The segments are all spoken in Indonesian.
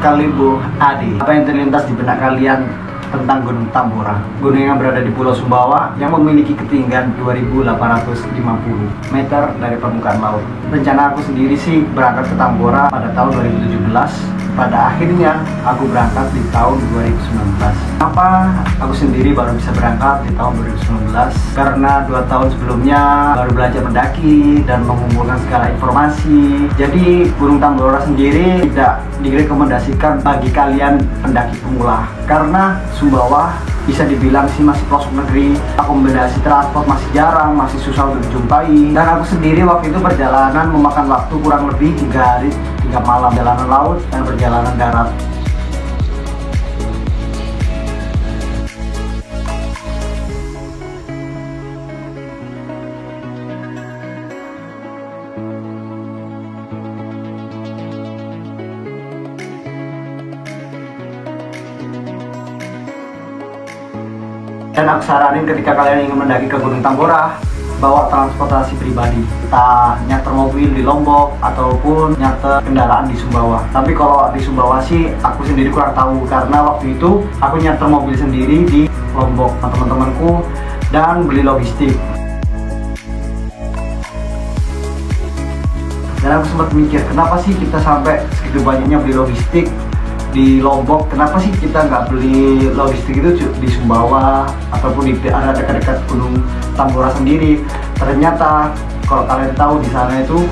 Kalibu Adi. Apa yang terlintas di benak kalian tentang Gunung Tambora? Gunung yang berada di Pulau Sumbawa yang memiliki ketinggian 2.850 meter dari permukaan laut. Rencana aku sendiri sih berangkat ke Tambora pada tahun 2017. Pada akhirnya aku berangkat di tahun 2019. Kenapa aku sendiri baru bisa berangkat di tahun 2019? Karena 2 tahun sebelumnya baru belajar mendaki dan mengumpulkan segala informasi. Jadi Gunung Tambora sendiri tidak direkomendasikan bagi kalian pendaki pemula, karena Sumbawa bisa dibilang sih masih pelosok negeri, akomodasi transport masih jarang, masih susah untuk dijumpai. Dan aku sendiri waktu itu perjalanan memakan waktu kurang lebih 3 hari 3 malam, perjalanan laut dan perjalanan darat. Dan aku saranin ketika kalian ingin mendaki ke Gunung Tambora, bawa transportasi pribadi, entah nyarter mobil di Lombok ataupun nyarter kendaraan di Sumbawa. Tapi kalau di Sumbawa sih aku sendiri kurang tahu, karena waktu itu aku nyarter mobil sendiri di Lombok sama teman-temanku dan beli logistik. Dan aku sempat mikir, kenapa sih kita sampai segitu banyaknya beli logistik di Lombok, kenapa sih kita nggak beli logistik itu di Sumbawa ataupun di area dekat-dekat Gunung Tambora sendiri? Ternyata kalau kalian tahu di sana itu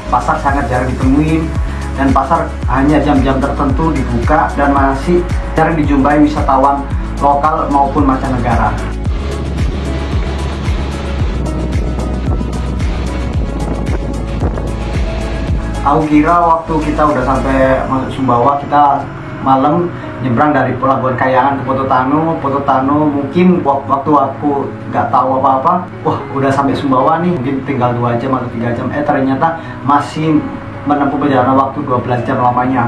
pasar sangat jarang ditemuin, dan pasar hanya jam-jam tertentu dibuka dan masih jarang dijumpai wisatawan lokal maupun mancanegara. Aku kira waktu kita udah sampai masuk Sumbawa, kita malam nyebrang dari Pelabuhan Kayangan ke Poto Tanu mungkin waktu aku nggak tahu apa-apa, wah udah sampai Sumbawa nih, mungkin tinggal 2 jam atau 3 jam. Ternyata masih menempuh perjalanan waktu 12 jam lamanya,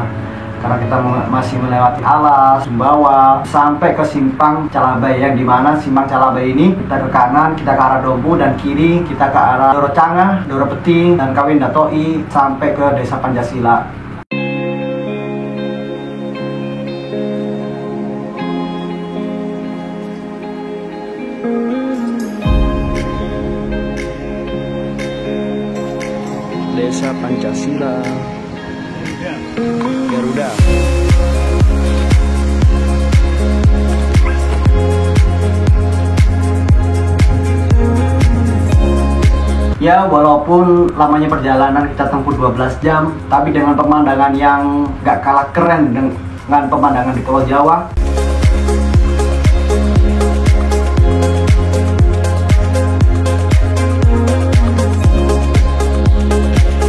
karena kita masih melewati alas Sumbawa sampai ke Simpang Calabai, yang dimana Simpang Calabai ini kita ke kanan kita ke arah Dompu, dan kiri kita ke arah Doro Cangah, Doro Peting, dan Kawin Datoi sampai ke Desa Pancasila. Desa Pancasila, Garuda. Ya, walaupun lamanya perjalanan kita tempuh 12 jam, tapi dengan pemandangan yang gak kalah keren dengan pemandangan di Pulau Jawa.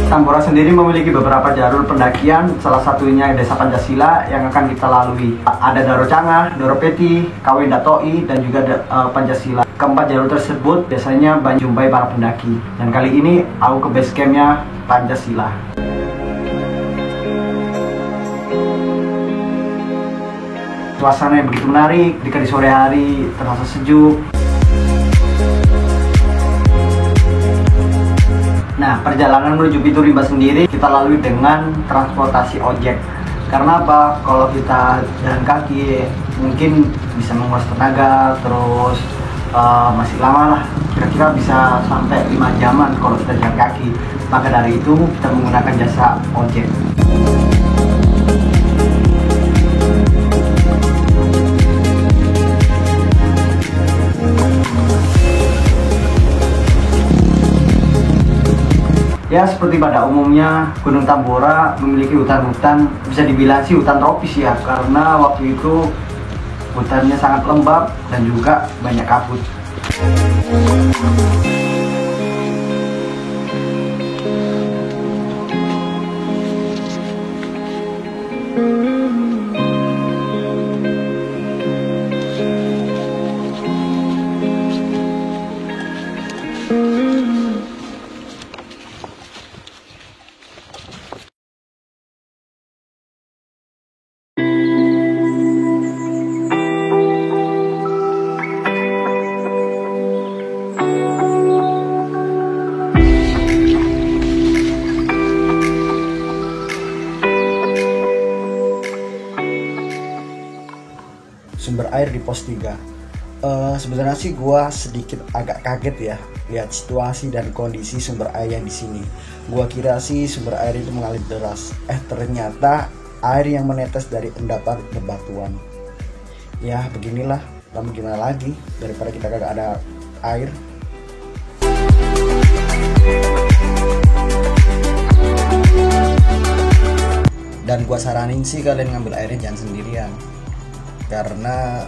Tambora sendiri memiliki beberapa jalur pendakian, salah satunya Desa Pancasila yang akan kita lalui. Ada Doro Cangah, Doro Peti, Kawin Datoi, dan juga Pancasila. Keempat jalur tersebut biasanya banyak jumpai para pendaki. Dan kali ini aku ke base campnya Pancasila. Suasana yang begitu menarik, ketika di sore hari terasa sejuk. Nah, perjalanan menuju Piturimba sendiri kita lalui dengan transportasi ojek. Karena apa? Kalau kita jalan kaki mungkin bisa menguras tenaga, terus masih lama lah. Kira-kira bisa sampai 5 jaman kalau kita jalan kaki. Maka dari itu kita menggunakan jasa ojek. Ya, seperti pada umumnya Gunung Tambora memiliki hutan-hutan, bisa dibilang sih hutan tropis ya, karena waktu itu hutannya sangat lembab dan juga banyak kabut. sumber air di pos 3. Sebenarnya sih gua sedikit agak kaget ya lihat situasi dan kondisi sumber air yang di sini. Gua kira sih sumber air itu mengalir deras. Ternyata air yang menetes dari endapan bebatuan. Ya beginilah, lalu gimana lagi daripada kita kagak ada air. Dan gua saranin sih kalian ngambil airnya jangan sendirian, karena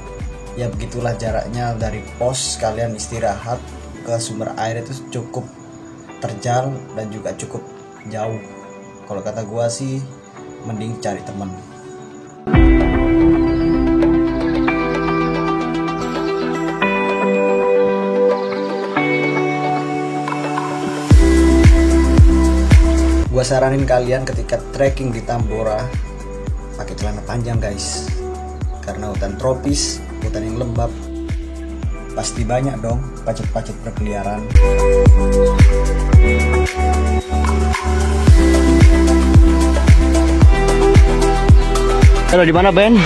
ya begitulah jaraknya dari pos kalian istirahat ke sumber air itu cukup terjal dan juga cukup jauh. Kalau kata gua sih mending cari teman. Gua saranin kalian ketika trekking di Tambora pakai celana panjang guys, karena hutan tropis, hutan yang lembab, pasti banyak dong pacet-pacet berkeliaran. Halo, di mana Ben?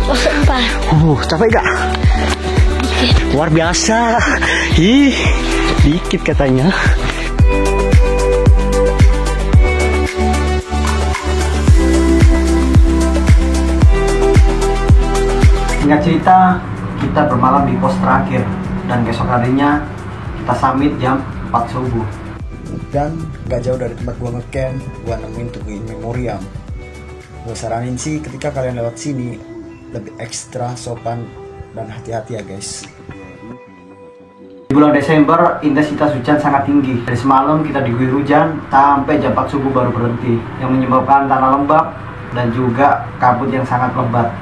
Oh, sumpah. Capek gak? Dikit. Luar biasa. Dikit katanya. Singkat cerita, kita bermalam di pos terakhir dan besok harinya kita summit jam 4 subuh. Dan gak jauh dari tempat gua ngecamp, gua nemuin Tugu In Memoriam. Gua saranin sih ketika kalian lewat sini lebih ekstra sopan dan hati-hati ya guys. Di bulan Desember intensitas hujan sangat tinggi. Dari semalam kita diguyur hujan sampai jam 4 subuh baru berhenti, yang menyebabkan tanah lembab dan juga kabut yang sangat lebat.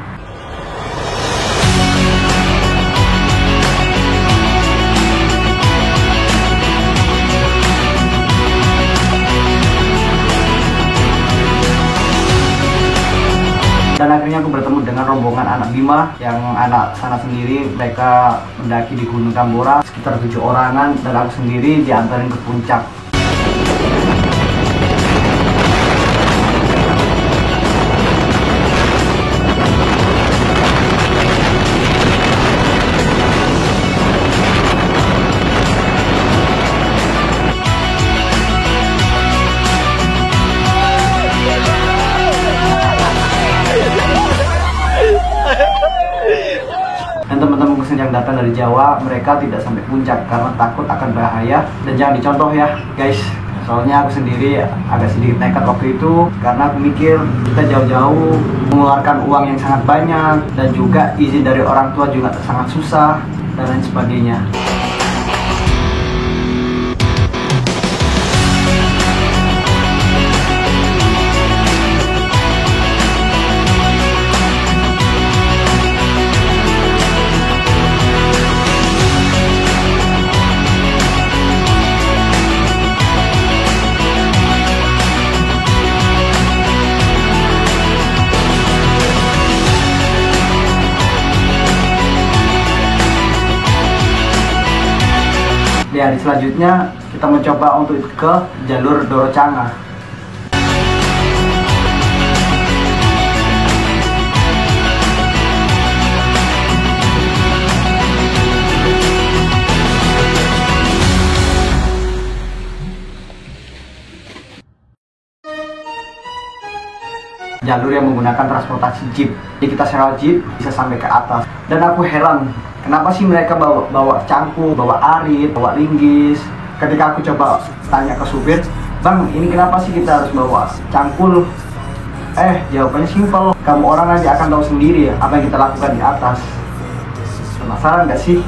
Dan akhirnya aku bertemu dengan rombongan anak Bima yang anak sana sendiri. Mereka mendaki di Gunung Tambora sekitar 7 orangan dan aku sendiri diantarin ke puncak. Dan teman-teman yang datang dari Jawa, mereka tidak sampai puncak karena takut akan bahaya dan jangan dicontoh ya guys. Soalnya aku sendiri agak sedikit nekat waktu itu karena aku mikir kita jauh-jauh mengeluarkan uang yang sangat banyak dan juga izin dari orang tua juga sangat susah dan lain sebagainya. Di hari selanjutnya kita mencoba untuk ke jalur Dorocanga. Jalur yang menggunakan transportasi jeep. Jadi kita sewa jeep bisa sampai ke atas. Dan aku heran, kenapa sih mereka bawa cangkul, bawa arit, bawa linggis. Ketika aku coba tanya ke supir, "Bang, ini kenapa sih kita harus bawa cangkul?" Jawabannya simpel. Kamu orang nanti akan tahu sendiri ya apa yang kita lakukan di atas. Penasaran nggak sih?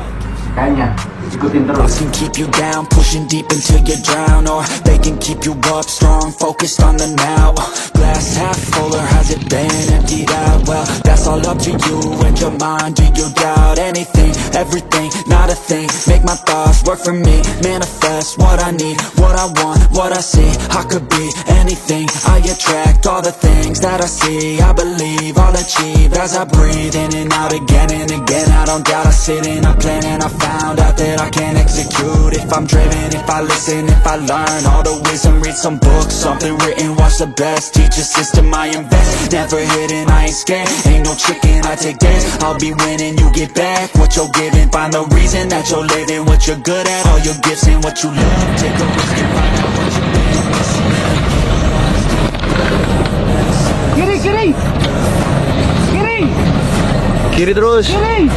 Kayaknya ikutin terus. Can keep you down, pushing deep until you drown, or they can keep you up strong, focused on the now. Glass half full, or has it been emptied out? Well, that's all up to you and your mind. Do you doubt anything, everything, not a thing? Make my thoughts work for me, manifest what I need, what I want, what I see. I could be anything, I attract all the things that I see. I believe I'll achieve as I breathe in and out again and again. I don't doubt, I sit and I plan and I found out that that I can't execute. If I'm driven, if I listen, if I learn all the wisdom, read some books, something written, watch the best. Teach a system, I invest, never hidden, I ain't scared. Ain't no chicken, I take dares. I'll be winning, you get back what you're giving. Find the reason that you're living, what you're good at, all your gifts and what you love. Take a risk and find out what you're Kiri, kiri, kiri, Kiri terus. kiri.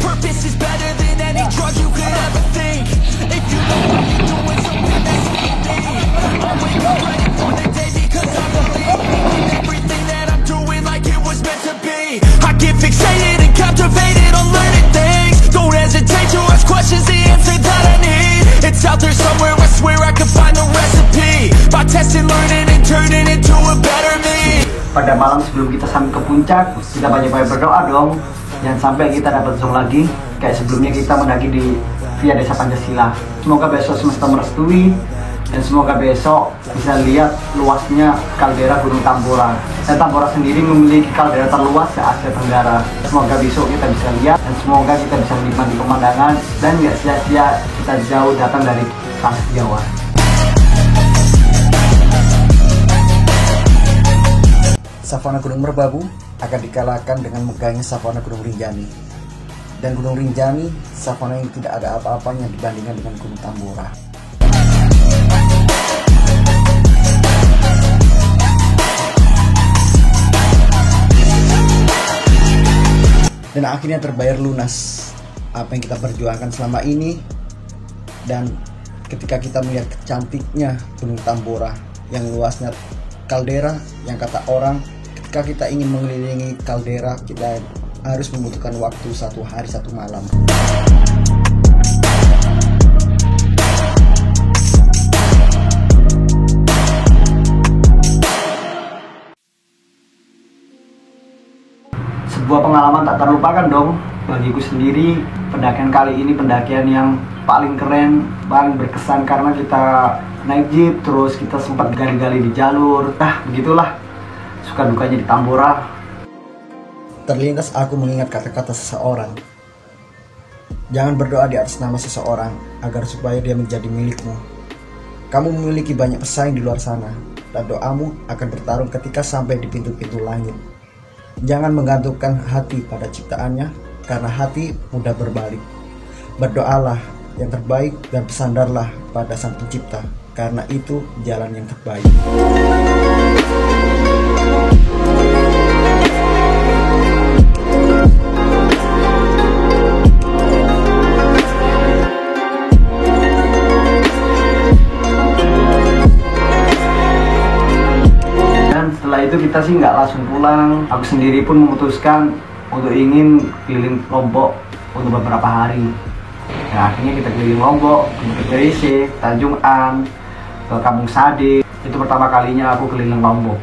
Purpose is better than any drug you could ever think. If you know what you're doing, something that's unique. I wake up ready for the day because I believe in everything that I'm doing like it was meant to be. I get fixated and captivated on learning things. Don't hesitate to ask questions, the answer that I need. It's out there somewhere, I swear I can find the recipe. By testing, learning, and turning into a better me. Pada malam sebelum kita sampai ke puncak, kita banyak-banyak berdoa dong. Jangan sampai kita dapat zoom lagi kayak sebelumnya kita mendaki di via Desa Pancasila. Semoga besok semesta merestui dan semoga besok bisa lihat luasnya kaldera Gunung Tambora. Dan Tambora sendiri memiliki kaldera terluas se Asia Tenggara. Semoga besok kita bisa lihat dan semoga kita bisa menikmati pemandangan dan nggak sia-sia kita jauh datang dari Trans Jawa. Savana Gunung Merbabu akan dikalahkan dengan megahnya savana Gunung Rinjani. Dan Gunung Rinjani, savana yang tidak ada apa-apanya dibandingkan dengan Gunung Tambora. Dan akhirnya terbayar lunas apa yang kita perjuangkan selama ini. Dan ketika kita melihat cantiknya Gunung Tambora yang luasnya kaldera, yang kata orang ketika kita ingin mengelilingi kaldera kita harus membutuhkan waktu 1 hari 1 malam. Sebuah pengalaman tak terlupakan dong bagiku sendiri. Pendakian kali ini pendakian yang paling keren, paling berkesan karena kita naik jeep, terus kita sempat gali-gali di jalur. Begitulah suka dukanya di Tambora. Terlintas aku mengingat kata-kata seseorang. Jangan berdoa di atas nama seseorang agar supaya dia menjadi milikmu. Kamu memiliki banyak pesaing di luar sana, dan doamu akan bertarung ketika sampai di pintu-pintu langit. Jangan menggantungkan hati pada ciptaannya, karena hati mudah berbalik. Berdoalah yang terbaik dan bersandarlah pada Sang Pencipta, karena itu jalan yang terbaik. Itu kita sih nggak langsung pulang. Aku sendiri pun memutuskan untuk ingin keliling Lombok untuk beberapa hari. Nah, akhirnya kita keliling Lombok, ke Berisis, Tanjung An, ke Kampung Sade. Itu pertama kalinya aku keliling Lombok.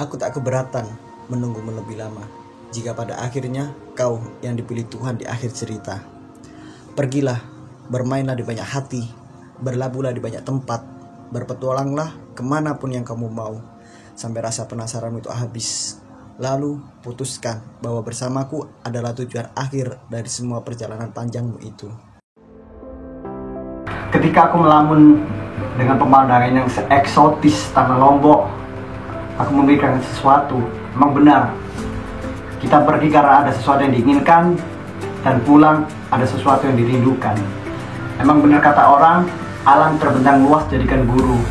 Aku tak keberatan menunggu lebih lama jika pada akhirnya kau yang dipilih Tuhan di akhir cerita. Pergilah, bermainlah di banyak hati, berlabuhlah di banyak tempat, berpetualanglah kemanapun yang kamu mau, sampai rasa penasaranmu itu habis. Lalu putuskan bahwa bersamaku adalah tujuan akhir dari semua perjalanan panjangmu itu. Ketika aku melamun dengan pemandangan yang eksotis tanah Lombok, aku memikirkan sesuatu. Memang benar, kita pergi karena ada sesuatu yang diinginkan, dan pulang ada sesuatu yang dirindukan. Emang benar kata orang, alam terbentang luas jadikan guru.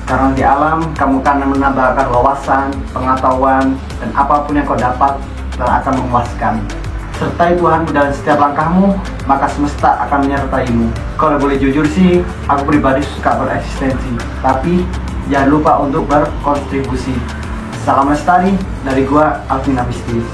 Karena di alam kamu akan menambahkan wawasan, pengetahuan, dan apapun yang kau dapat dan akan memuaskan. Sertai Tuhanmu dalam setiap langkahmu, maka semesta akan menyertaimu. Kalau boleh jujur sih, aku pribadi suka bereksistensi, tapi jangan lupa untuk berkontribusi. Salam lestari dari gua, Alvin Abistis.